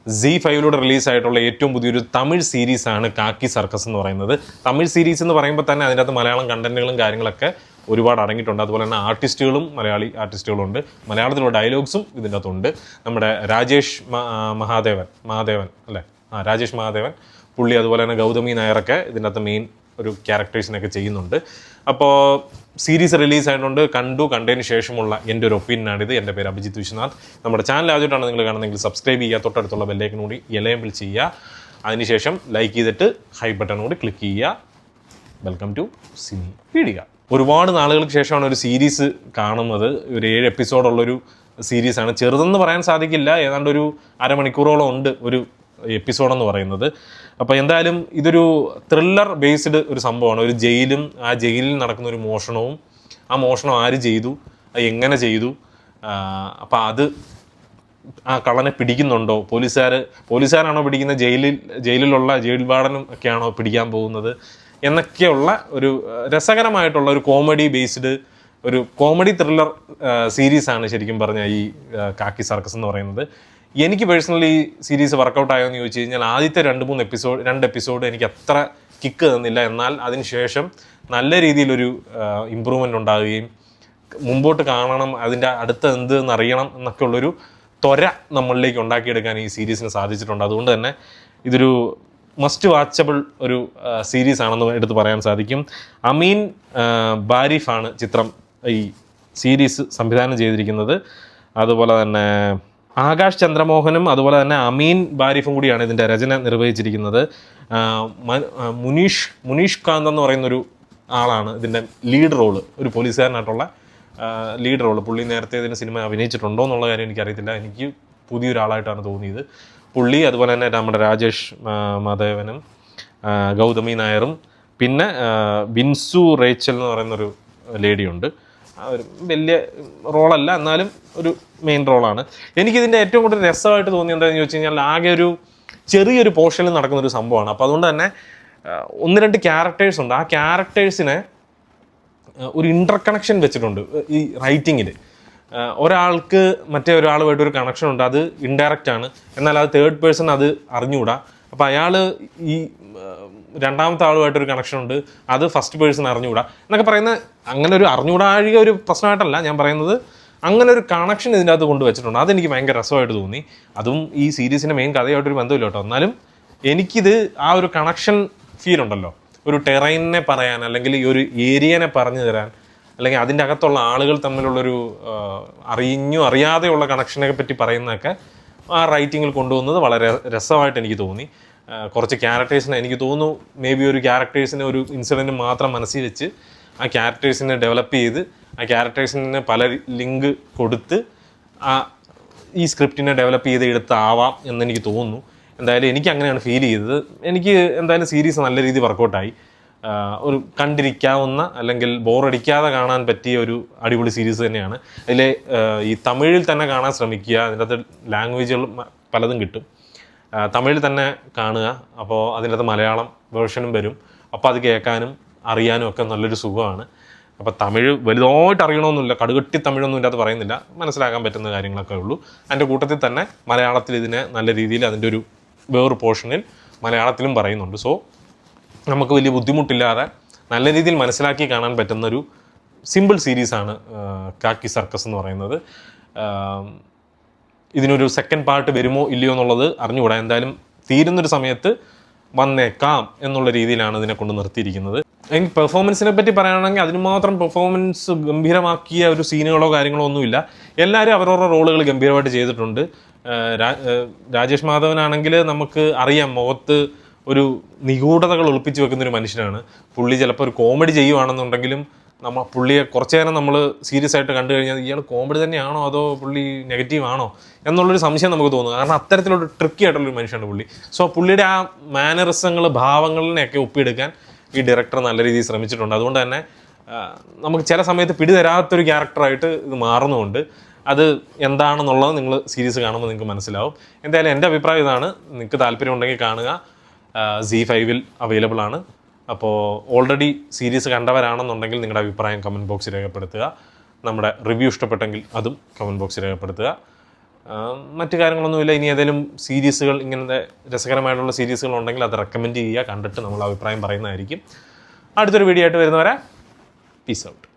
Z5 റിലീസായിട്ടുള്ള ഏറ്റവും പുതിയൊരു തമിഴ് സീരീസാണ് കാക്കി circus എന്ന് പറയുന്നത്. തമിഴ് സീരീസ് എന്ന് പറയുമ്പോൾ തന്നെ അതിൻ്റെ അകത്ത് മലയാളം കണ്ടന്റുകളും കാര്യങ്ങളൊക്കെ ഒരുപാട് അടങ്ങിയിട്ടുണ്ട്. അതുപോലെ തന്നെ ആർട്ടിസ്റ്റുകളും മലയാളി ആർട്ടിസ്റ്റുകളുണ്ട്. മലയാളത്തിലുള്ള ഡയലോഗ്സും ഇതിൻ്റെ അകത്തുണ്ട്. നമ്മുടെ രാജേഷ് മഹാദേവൻ അല്ലേ, രാജേഷ് മഹാദേവൻ പുള്ളി, അതുപോലെ തന്നെ ഗൗതമി നായരൊക്കെ ഇതിൻ്റെ അകത്ത് മെയിൻ ഒരു ക്യാരക്ടേഴ്സിനൊക്കെ ചെയ്യുന്നുണ്ട്. അപ്പോൾ സീരീസ് റിലീസായിട്ടുണ്ട്. കണ്ടതിന് ശേഷമുള്ള എൻ്റെ ഒരു ഒപ്പീനിയനാണിത്. എൻ്റെ പേര് അഭിജിത്ത് വിശ്വനാഥ്. നമ്മുടെ ചാനൽ ആദ്യമായിട്ടാണ് നിങ്ങൾ കാണുന്നതെങ്കിൽ സബ്സ്ക്രൈബ് ചെയ്യുക, തൊട്ടടുത്തുള്ള ബെല്ലൈക്കൺ കൂടി എനേബിൾ ചെയ്യുക. അതിനുശേഷം ലൈക്ക് ചെയ്തിട്ട് ഹൈ ബട്ടൺ കൂടി ക്ലിക്ക് ചെയ്യുക. Welcome to Cinepedia. ഒരുപാട് നാളുകൾക്ക് ശേഷമാണ് ഒരു സീരീസ് കാണുന്നത്. ഒരു 7 എപ്പിസോഡുള്ളൊരു സീരീസാണ്. ചെറുതെന്ന് പറയാൻ സാധിക്കില്ല, ഏതാണ്ട് ഒരു അരമണിക്കൂറോളം ഉണ്ട് ഒരു എപ്പിസോഡെന്ന് പറയുന്നത്. അപ്പോൾ എന്തായാലും ഇതൊരു ത്രില്ലർ ബേസ്ഡ് ഒരു സംഭവമാണ്. ഒരു ജയിലും ആ ജയിലിൽ നടക്കുന്ന ഒരു മോഷണവും, ആ മോഷണം ആര് ചെയ്തു, അത് എങ്ങനെ ചെയ്തു, അപ്പോൾ അത് ആ കള്ളനെ പിടിക്കുന്നുണ്ടോ, പോലീസുകാരാണോ പിടിക്കുന്നത്, ജയിലിലുള്ള ജയിൽ വാർഡനും ഒക്കെയാണോ പിടിക്കാൻ പോകുന്നത് എന്നൊക്കെയുള്ള ഒരു രസകരമായിട്ടുള്ള ഒരു കോമഡി ബേസ്ഡ് ഒരു കോമഡി ത്രില്ലർ സീരീസാണ് ശരിക്കും പറഞ്ഞാൽ ഈ കാക്കി സർക്കസ് എന്ന് പറയുന്നത്. എനിക്ക് പേഴ്സണലി ഈ സീരീസ് വർക്കൗട്ട് ആയോ എന്ന് ചോദിച്ചു കഴിഞ്ഞാൽ ആദ്യത്തെ 2 എപ്പിസോഡ് എനിക്ക് അത്ര കിക്ക് തന്നില്ല. എന്നാൽ അതിനുശേഷം നല്ല രീതിയിലൊരു ഇമ്പ്രൂവ്മെൻ്റ് ഉണ്ടാകുകയും മുമ്പോട്ട് കാണണം, അതിൻ്റെ അടുത്ത എന്തെന്ന് അറിയണം എന്നൊക്കെ ഉള്ളൊരു ത്വര നമ്മളിലേക്ക് ഉണ്ടാക്കിയെടുക്കാൻ ഈ സീരീസിന് സാധിച്ചിട്ടുണ്ട്. അതുകൊണ്ട് തന്നെ ഇതൊരു മസ്റ്റ് വാച്ചബിൾ ഒരു സീരീസ് ആണെന്ന് എടുത്ത് പറയാൻ സാധിക്കും. അമീൻ ബാരിഫാണ് ചിത്രം ഈ സീരീസ് സംവിധാനം ചെയ്തിരിക്കുന്നത്. അതുപോലെ തന്നെ ആകാശ് ചന്ദ്രമോഹനും അതുപോലെ തന്നെ അമീൻ ബാരിഫും കൂടിയാണ് ഇതിൻ്റെ രചന നിർവഹിച്ചിരിക്കുന്നത്. മുനീഷ് കാന്ത് എന്ന് പറയുന്നൊരു ആളാണ് ഇതിൻ്റെ ലീഡ് റോള്, ഒരു പോലീസുകാരനായിട്ടുള്ള ലീഡ് റോള്. പുള്ളി നേരത്തെ ഇതിന് സിനിമ അഭിനയിച്ചിട്ടുണ്ടോ എന്നുള്ള കാര്യം എനിക്കറിയത്തില്ല. എനിക്ക് പുതിയൊരാളായിട്ടാണ് തോന്നിയത് പുള്ളി. അതുപോലെ തന്നെ നമ്മുടെ രാജേഷ് മാധവനും ഗൗതമി നായരും പിന്നെ ബിൻസു റേച്ചൽ എന്ന് പറയുന്നൊരു ലേഡിയുണ്ട്. ഒരു വലിയ റോളല്ല, എന്നാലും ഒരു മെയിൻ റോളാണ്. എനിക്കിതിൻ്റെ ഏറ്റവും കൂടുതൽ രസമായിട്ട് തോന്നി എന്താണെന്ന് ചോദിച്ചു കഴിഞ്ഞാൽ ആകെ ഒരു ചെറിയൊരു പോർഷനിൽ നടക്കുന്നൊരു സംഭവമാണ്. അപ്പോൾ അതുകൊണ്ട് തന്നെ 1-2 ക്യാരക്ടേഴ്സ് ഉണ്ട്. ആ ക്യാരക്ടേഴ്സിനെ ഒരു ഇൻ്റർ കണക്ഷൻ വെച്ചിട്ടുണ്ട് ഈ റൈറ്റിങ്ങിൽ. ഒരാൾക്ക് മറ്റേ ഒരാളുമായിട്ടൊരു കണക്ഷൻ ഉണ്ട്, അത് ഇൻഡയറക്റ്റ് ആണ്, എന്നാൽ അത് തേർഡ് പേഴ്സൺ അത് അറിഞ്ഞുകൂടാ. അപ്പോൾ അയാൾ ഈ രണ്ടാമത്തെ ആളുമായിട്ടൊരു കണക്ഷൻ ഉണ്ട്, അത് ഫസ്റ്റ് പേഴ്സൺ അറിഞ്ഞുകൂടാ എന്നൊക്കെ പറയുന്ന അങ്ങനെ ഒരു അറിഞ്ഞുകൂടാഴിക ഒരു പ്രശ്നമായിട്ടല്ല ഞാൻ പറയുന്നത്. അങ്ങനെ ഒരു കണക്ഷൻ ഇതിൻ്റെ അകത്ത് കൊണ്ടുവച്ചിട്ടുണ്ട്. അതെനിക്ക് ഭയങ്കര രസമായിട്ട് തോന്നി. അതും ഈ സീരീസിൻ്റെ മെയിൻ കഥയായിട്ടൊരു ബന്ധമില്ല കേട്ടോ. എന്നാലും എനിക്കിത് ആ ഒരു കണക്ഷൻ ഫീൽ ഉണ്ടല്ലോ, ഒരു ടെറൈനെ പറയാൻ അല്ലെങ്കിൽ ഈ ഒരു ഏരിയനെ പറഞ്ഞു തരാൻ അല്ലെങ്കിൽ അതിൻ്റെ അകത്തുള്ള ആളുകൾ തമ്മിലുള്ളൊരു അറിയാതെയുള്ള കണക്ഷനെ പറ്റി പറയുന്നതൊക്കെ ആ റൈറ്റിങ്ങിൽ കൊണ്ടുവന്നത് വളരെ രസമായിട്ട് എനിക്ക് തോന്നി. കുറച്ച് ക്യാരക്ടേഴ്സിനെ എനിക്ക് തോന്നുന്നു മേ ബി ഒരു ക്യാരക്ടേഴ്സിനെ ഒരു ഇൻസിഡൻറ്റ് മാത്രം മനസ്സിൽ വെച്ച് ആ ക്യാരക്ടേഴ്സിനെ ഡെവലപ്പ് ചെയ്ത് ആ ക്യാരക്ടേഴ്സിന് പല ലിങ്ക് കൊടുത്ത് ഈ സ്ക്രിപ്റ്റിനെ ഡെവലപ്പ് ചെയ്ത് എടുത്താവാം എന്നെനിക്ക് തോന്നുന്നു. എന്തായാലും എനിക്ക് അങ്ങനെയാണ് ഫീൽ ചെയ്തത്. എനിക്ക് എന്തായാലും സീരീസ് നല്ല രീതിയിൽ വർക്കൗട്ടായി. ഒരു കണ്ടിരിക്കാവുന്ന അല്ലെങ്കിൽ ബോറടിക്കാതെ കാണാൻ പറ്റിയ ഒരു അടിപൊളി സീരീസ് തന്നെയാണ്. അതിൽ ഈ തമിഴിൽ തന്നെ കാണാൻ ശ്രമിക്കുക. അതിൻ്റെ അകത്ത് ലാംഗ്വേജുകൾ പലതും കിട്ടും. തമിഴിൽ തന്നെ കാണുക. അപ്പോൾ അതിൻ്റെ അകത്ത് മലയാളം വേർഷനും വരും. അപ്പോൾ അത് കേൾക്കാനും അറിയാനും ഒക്കെ നല്ലൊരു സുഖമാണ്. അപ്പോൾ തമിഴ് വലുതായിട്ട് അറിയണമെന്നില്ല, കടുകട്ടി തമിഴൊന്നും ഇതിൻ്റെ അകത്ത് പറയുന്നില്ല, മനസ്സിലാക്കാൻ പറ്റുന്ന കാര്യങ്ങളൊക്കെ ഉള്ളൂ. അതിൻ്റെ കൂട്ടത്തിൽ തന്നെ മലയാളത്തിൽ ഇതിനെ നല്ല രീതിയിൽ അതിൻ്റെ ഒരു വേറൊരു പോർഷനിൽ മലയാളത്തിലും പറയുന്നുണ്ട്. സോ നമുക്ക് വലിയ ബുദ്ധിമുട്ടില്ലാതെ നല്ല രീതിയിൽ മനസ്സിലാക്കി കാണാൻ പറ്റുന്നൊരു സിമ്പിൾ സീരീസാണ് കാക്കി സർക്കസ് എന്ന് പറയുന്നത്. ഇതിനൊരു സെക്കൻഡ് പാർട്ട് വരുമോ ഇല്ലയോ എന്നുള്ളത് അറിഞ്ഞുകൂടാ. എന്തായാലും തീരുന്നൊരു സമയത്ത് വന്നേക്കാം എന്നുള്ള രീതിയിലാണ് ഇതിനെ കൊണ്ട് നിർത്തിയിരിക്കുന്നത്. എനിക്ക് പെർഫോമൻസിനെ പറ്റി പറയുകയാണെങ്കിൽ അതിന് മാത്രം പെർഫോമൻസ് ഗംഭീരമാക്കിയ ഒരു സീനുകളോ കാര്യങ്ങളോ ഒന്നുമില്ല. എല്ലാവരും അവരവരുടെ റോളുകൾ ഗംഭീരമായിട്ട് ചെയ്തിട്ടുണ്ട്. രാജേഷ് മാധവനാണെങ്കിൽ നമുക്ക് അറിയാം മുഖത്ത് ഒരു നിഗൂഢതകൾ ഒളിപ്പിച്ച് വെക്കുന്നൊരു മനുഷ്യനാണ് പുള്ളി. ചിലപ്പോൾ ഒരു കോമഡി ചെയ്യുവാണെന്നുണ്ടെങ്കിലും പുള്ളിയെ കുറച്ച് നേരം നമ്മൾ സീരിയസ് ആയിട്ട് കണ്ടു കഴിഞ്ഞാൽ ഇയാൾ കോമഡി തന്നെയാണോ അതോ പുള്ളി നെഗറ്റീവ് ആണോ എന്നുള്ളൊരു സംശയം നമുക്ക് തോന്നും. കാരണം അത്തരത്തിലൊരു ട്രിക്കി ആയിട്ടുള്ളൊരു മനുഷ്യനാണ് പുള്ളി. സോ പുള്ളിയുടെ ആ മാനറിസങ്ങൾ ഭാവങ്ങളിനെയൊക്കെ ഒപ്പിയെടുക്കാൻ ഈ ഡയറക്ടർ നല്ല രീതിയിൽ ശ്രമിച്ചിട്ടുണ്ട്. അതുകൊണ്ട് തന്നെ നമുക്ക് ചില സമയത്ത് പിടിതരാത്തൊരു ക്യാരക്ടറായിട്ട് ഇത് മാറുന്നുമുണ്ട്. അത് എന്താണെന്നുള്ളത് നിങ്ങൾ സീരീസ് കാണുമ്പോൾ നിങ്ങൾക്ക് മനസ്സിലാവും. എന്തായാലും എൻ്റെ അഭിപ്രായം ഇതാണ്. നിങ്ങൾക്ക് താല്പര്യമുണ്ടെങ്കിൽ കാണുക. Z5 അവൈലബിൾ ആണ്. അപ്പോൾ ഓൾറെഡി സീരീസ് കണ്ടവരാണെന്നുണ്ടെങ്കിൽ നിങ്ങളുടെ അഭിപ്രായം കമൻറ്റ് ബോക്സിൽ രേഖപ്പെടുത്തുക. നമ്മുടെ റിവ്യൂ ഇഷ്ടപ്പെട്ടെങ്കിൽ അതും കമൻറ്റ് ബോക്സിൽ രേഖപ്പെടുത്തുക. മറ്റു കാര്യങ്ങളൊന്നുമില്ല. ഇനി ഏതെങ്കിലും സീരീസുകൾ ഇങ്ങനത്തെ രസകരമായിട്ടുള്ള സീരീസുകൾ ഉണ്ടെങ്കിൽ അത് റെക്കമെൻഡ് ചെയ്യുക, കണ്ടിട്ട് നമ്മൾ അഭിപ്രായം പറയുന്നതായിരിക്കും. അടുത്തൊരു വീഡിയോ ആയിട്ട് വരുന്നവരെ പീസ് ഔട്ട്.